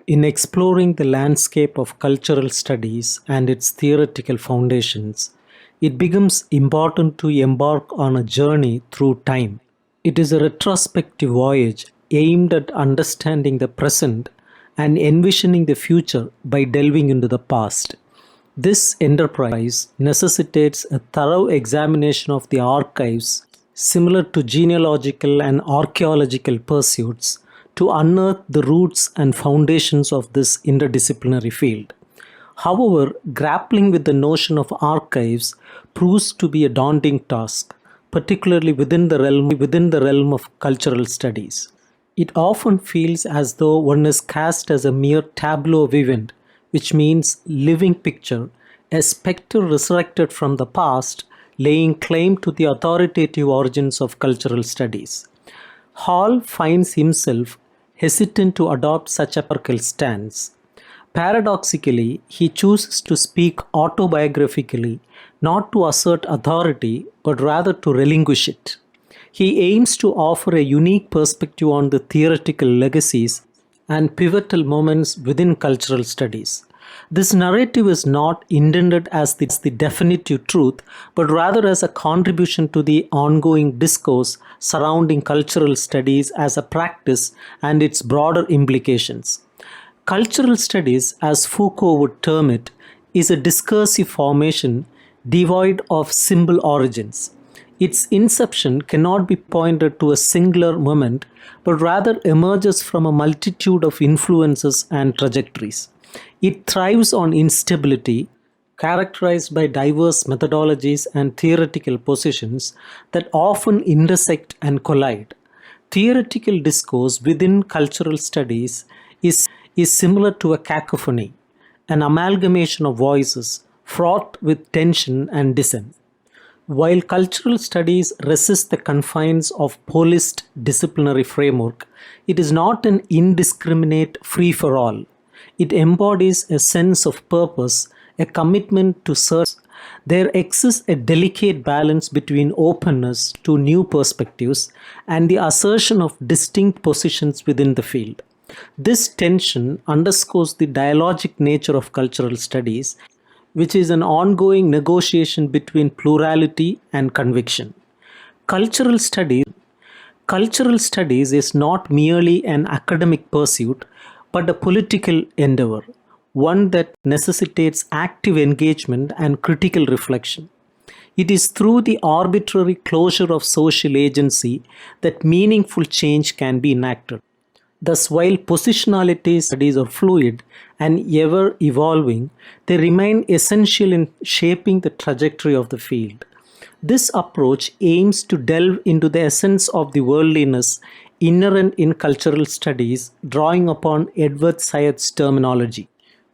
In exploring the landscape of cultural studies and its theoretical foundations, it becomes important to embark on a journey through time. It is a retrospective voyage aimed at understanding the present and envisioning the future by delving into the past. This enterprise necessitates a thorough examination of the archives, similar to genealogical and archaeological pursuits, to unearth the roots and foundations of this interdisciplinary field. However, grappling with the notion of archives proves to be a daunting task, particularly within the realm of cultural studies. It often feels as though one is cast as a mere tableau of event, which means living picture, a spectre resurrected from the past, laying claim to the authoritative origins of cultural studies. Hall finds himself hesitant to adopt such a patriarchal stance. Paradoxically, he chooses to speak autobiographically, not to assert authority, but rather to relinquish it. He aims to offer a unique perspective on the theoretical legacies and pivotal moments within cultural studies. This narrative is not intended as the definitive truth, but rather as a contribution to the ongoing discourse surrounding cultural studies as a practice and its broader implications. Cultural studies, as Foucault would term it, is a discursive formation devoid of symbol origins. Its inception cannot be pointed to a singular moment, but rather emerges from a multitude of influences and trajectories. It thrives on instability, characterized by diverse methodologies and theoretical positions that often intersect and collide. Theoretical discourse within cultural studies is similar to a cacophony, an amalgamation of voices fraught with tension and dissent. While cultural studies resist the confines of policed disciplinary framework, it is not an indiscriminate free-for-all. It embodies a sense of purpose, a commitment to search. There exists a delicate balance between openness to new perspectives and the assertion of distinct positions within the field. This tension underscores the dialogic nature of cultural studies, which is an ongoing negotiation between plurality and conviction. Cultural studies Cultural studies is not merely an academic pursuit, but a political endeavor, one that necessitates active engagement and critical reflection. It is through the arbitrary closure of social agency that meaningful change can be enacted. Thus, while positionality studies are fluid and ever evolving, they remain essential in shaping the trajectory of the field. This approach aims to delve into the essence of the worldliness inherent in cultural studies, drawing upon Edward Said's terminology.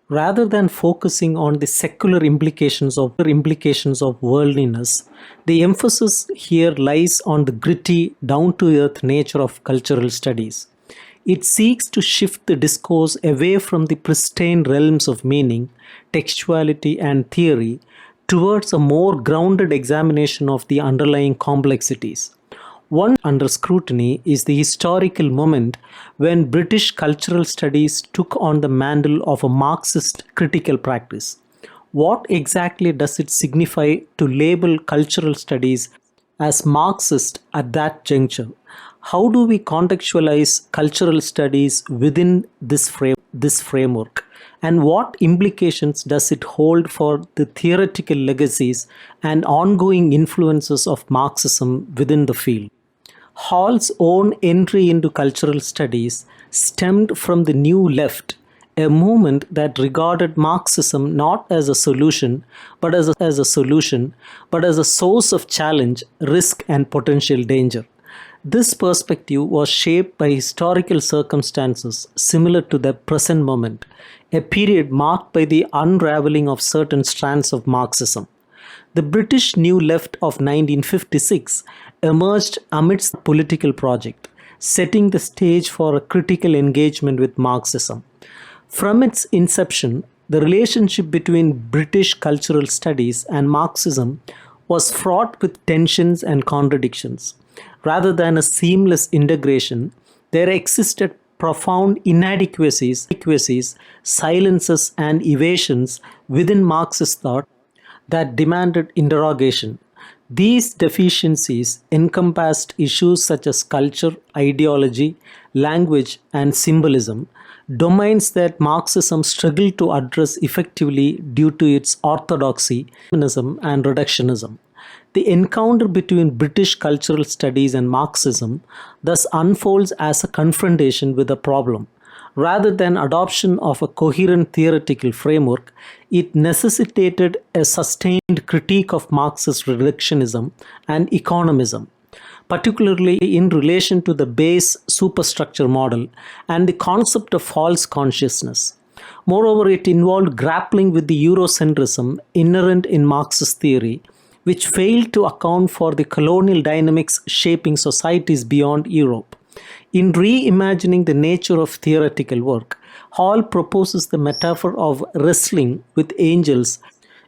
Rather than focusing on the secular implications of worldliness, the emphasis here lies on the gritty, down-to-earth nature of cultural studies. It seeks to shift the discourse away from the pristine realms of meaning, textuality, and theory towards a more grounded examination of the underlying complexities. One under scrutiny is the historical moment when British cultural studies took on the mantle of a Marxist critical practice. What exactly does it signify to label cultural studies as Marxist at that juncture? How do we contextualize cultural studies within this framework? And what implications does it hold for the theoretical legacies and ongoing influences of Marxism within the field? Hall's own entry into cultural studies stemmed from the New Left, a movement that regarded Marxism not as a solution, but as a source of challenge, risk, and potential danger. This perspective was shaped by historical circumstances similar to the present moment, a period marked by the unraveling of certain strands of Marxism. The British New Left of 1956 emerged amidst the political project, setting the stage for a critical engagement with Marxism. From its inception, the relationship between British cultural studies and Marxism was fraught with tensions and contradictions. Rather than a seamless integration, there existed profound inadequacies, silences, and evasions within Marxist thought that demanded interrogation. These deficiencies encompassed issues such as culture, ideology, language, and symbolism, domains that Marxism struggled to address effectively due to its orthodoxy, feminism, and reductionism. The encounter between British cultural studies and Marxism thus unfolds as a confrontation with a problem. Rather than adoption of a coherent theoretical framework, it necessitated a sustained critique of Marxist reductionism and economism, particularly in relation to the base superstructure model and the concept of false consciousness. Moreover, it involved grappling with the Eurocentrism inherent in Marxist theory, which failed to account for the colonial dynamics shaping societies beyond Europe. In reimagining the nature of theoretical work, Hall proposes the metaphor of wrestling with angels,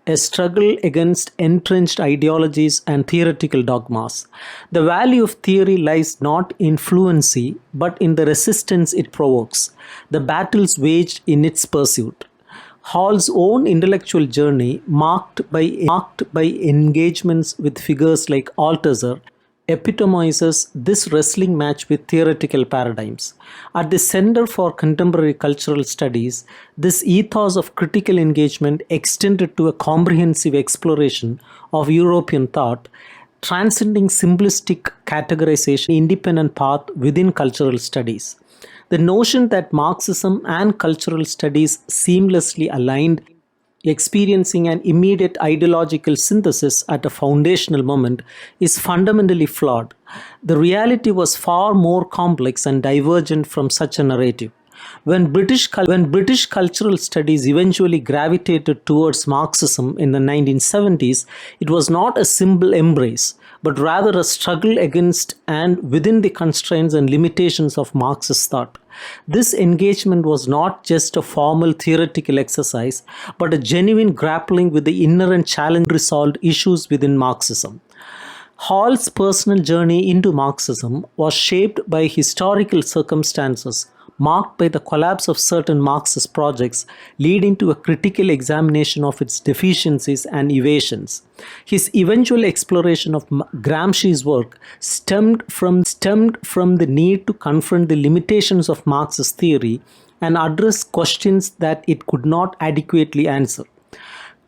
a struggle against entrenched ideologies and theoretical dogmas. The value of theory lies not in fluency, but in the resistance it provokes, the battles waged in its pursuit. Hall's own intellectual journey, marked by engagements with figures like Althusser, epitomizes this wrestling match with theoretical paradigms. At the Center for Contemporary Cultural Studies, this ethos of critical engagement extended to a comprehensive exploration of European thought, transcending simplistic categorization, independent path within cultural studies. The notion that Marxism and cultural studies seamlessly aligned, experiencing an immediate ideological synthesis at a foundational moment, is fundamentally flawed. The reality was far more complex and divergent from such a narrative. When British cultural studies eventually gravitated towards Marxism in the 1970s, it was not a simple embrace, but rather a struggle against and within the constraints and limitations of Marxist thought. This engagement was not just a formal theoretical exercise, but a genuine grappling with the inherent challenge resolved issues within Marxism. Hall's personal journey into Marxism was shaped by historical circumstances marked by the collapse of certain Marxist projects, leading to a critical examination of its deficiencies and evasions. His eventual exploration of Gramsci's work stemmed from the need to confront the limitations of Marxist theory and address questions that it could not adequately answer.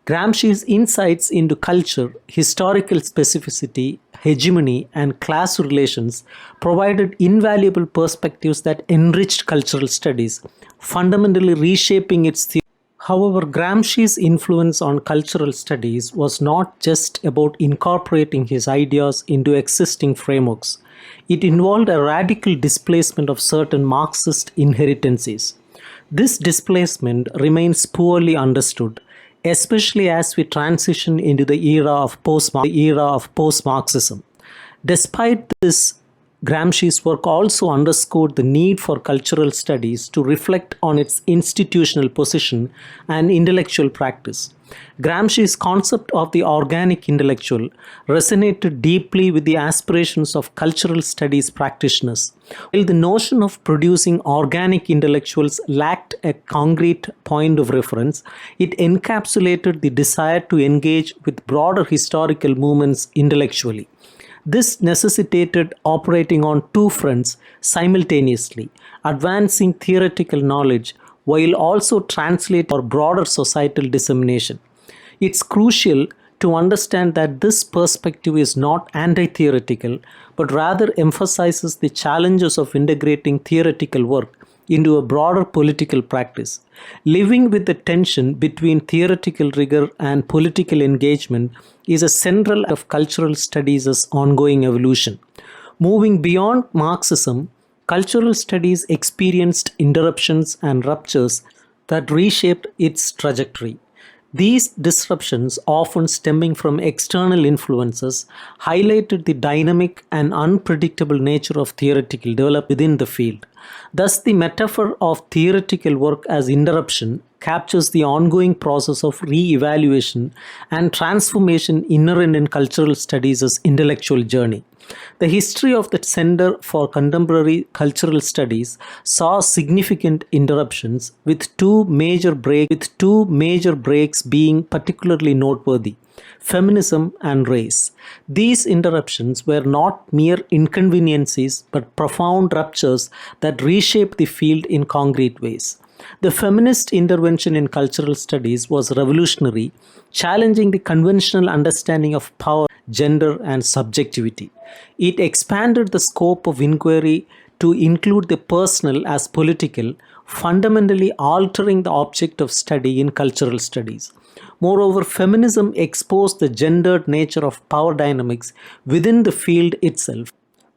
Gramsci's insights into culture, historical specificity, hegemony, and class relations provided invaluable perspectives that enriched cultural studies, fundamentally reshaping its theory. However, Gramsci's influence on cultural studies was not just about incorporating his ideas into existing frameworks. It involved a radical displacement of certain Marxist inheritances. This displacement remains poorly understood, especially as we transition into the era of post-Marxism. Despite this, Gramsci's work also underscored the need for cultural studies to reflect on its institutional position and intellectual practice. Gramsci's concept of the organic intellectual resonated deeply with the aspirations of cultural studies practitioners. While the notion of producing organic intellectuals lacked a concrete point of reference, it encapsulated the desire to engage with broader historical movements intellectually. This necessitated operating on two fronts simultaneously, advancing theoretical knowledge while also translating for broader societal dissemination. It's crucial to understand that this perspective is not anti-theoretical, but rather emphasizes the challenges of integrating theoretical work into a broader political practice. Living with the tension between theoretical rigor and political engagement is a central aspect of cultural studies' ongoing evolution. Moving beyond Marxism, cultural studies experienced interruptions and ruptures that reshaped its trajectory. These disruptions, often stemming from external influences, highlighted the dynamic and unpredictable nature of theoretical development within the field. Thus, the metaphor of theoretical work as interruption captures the ongoing process of re-evaluation and transformation inherent in cultural studies as intellectual journey. The history of the Center for Contemporary Cultural Studies saw significant interruptions, with two major breaks being particularly noteworthy: feminism and race. These interruptions were not mere inconveniences but profound ruptures that reshaped the field in concrete ways. The feminist intervention in cultural studies was revolutionary, challenging the conventional understanding of power, gender, and subjectivity. It expanded the scope of inquiry to include the personal as political, fundamentally altering the object of study in cultural studies. Moreover, feminism exposed the gendered nature of power dynamics within the field itself,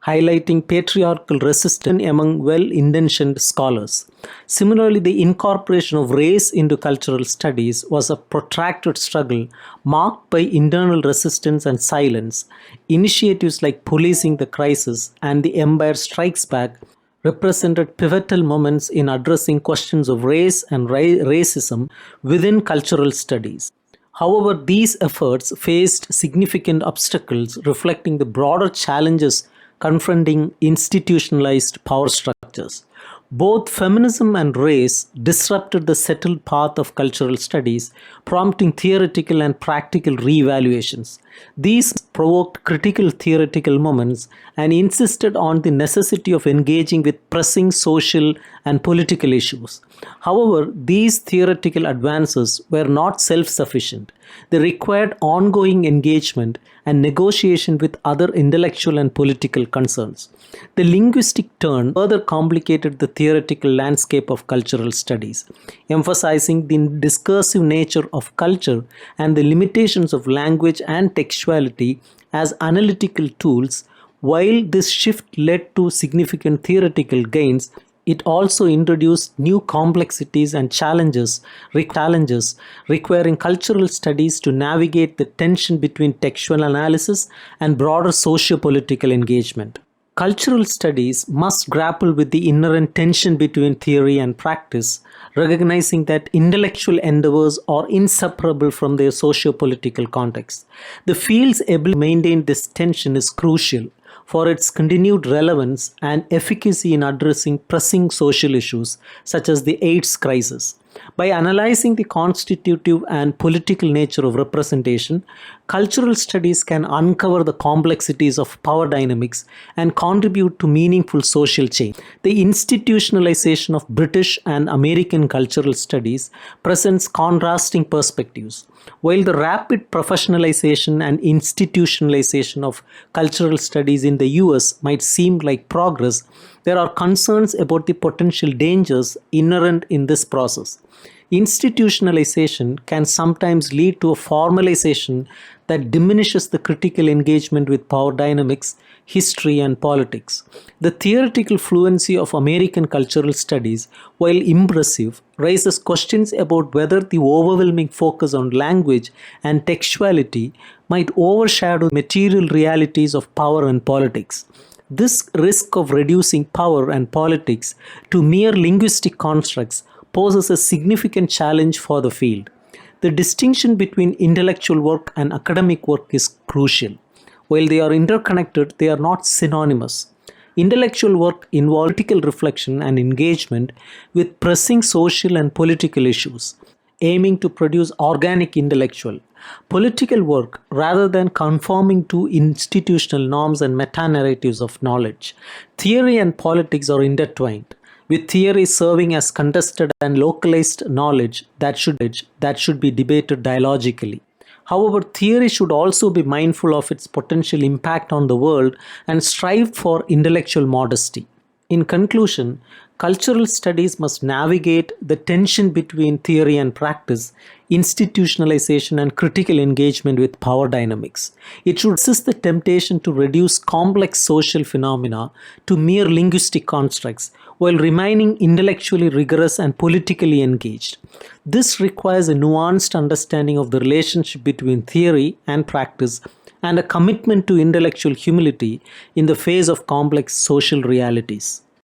highlighting patriarchal resistance among well-intentioned scholars. Similarly, the incorporation of race into cultural studies was a protracted struggle marked by internal resistance and silence. Initiatives like Policing the Crisis and The Empire Strikes Back represented pivotal moments in addressing questions of race and racism within cultural studies. However, these efforts faced significant obstacles, reflecting the broader challenges confronting institutionalized power structures. Both feminism and race disrupted the settled path of cultural studies, prompting theoretical and practical re-evaluations. These provoked critical theoretical moments and insisted on the necessity of engaging with pressing social and political issues. However, these theoretical advances were not self-sufficient. They required ongoing engagement and negotiation with other intellectual and political concerns. The linguistic turn further complicated the theoretical landscape of cultural studies, emphasizing the discursive nature of culture and the limitations of language and textuality as analytical tools. While this shift led to significant theoretical gains, it also introduced new complexities and challenges requiring cultural studies to navigate the tension between textual analysis and broader socio-political engagement. Cultural studies must grapple with the inherent tension between theory and practice, recognizing that intellectual endeavors are inseparable from their socio-political context. The field's ability to maintain this tension is crucial for its continued relevance and efficacy in addressing pressing social issues such as the AIDS crisis. By analyzing the constitutive and political nature of representation, cultural studies can uncover the complexities of power dynamics and contribute to meaningful social change. The institutionalization of British and American cultural studies presents contrasting perspectives. While the rapid professionalization and institutionalization of cultural studies in the US might seem like progress, there are concerns about the potential dangers inherent in this process. Institutionalization can sometimes lead to a formalization that diminishes the critical engagement with power dynamics, history, and politics. The theoretical fluency of American cultural studies, while impressive, raises questions about whether the overwhelming focus on language and textuality might overshadow material realities of power and politics. This risk of reducing power and politics to mere linguistic constructs poses a significant challenge for the field. The distinction between intellectual work and academic work is crucial. While they are interconnected, they are not synonymous. Intellectual work involves critical reflection and engagement with pressing social and political issues, aiming to produce organic intellectual. Political work, rather than conforming to institutional norms and meta-narratives of knowledge. Theory and politics are intertwined, with theory serving as contested and localized knowledge that should be debated dialogically. However, theory should also be mindful of its potential impact on the world and strive for intellectual modesty. In conclusion, cultural studies must navigate the tension between theory and practice, institutionalization, and critical engagement with power dynamics. It should resist the temptation to reduce complex social phenomena to mere linguistic constructs while remaining intellectually rigorous and politically engaged. This requires a nuanced understanding of the relationship between theory and practice and a commitment to intellectual humility in the face of complex social realities.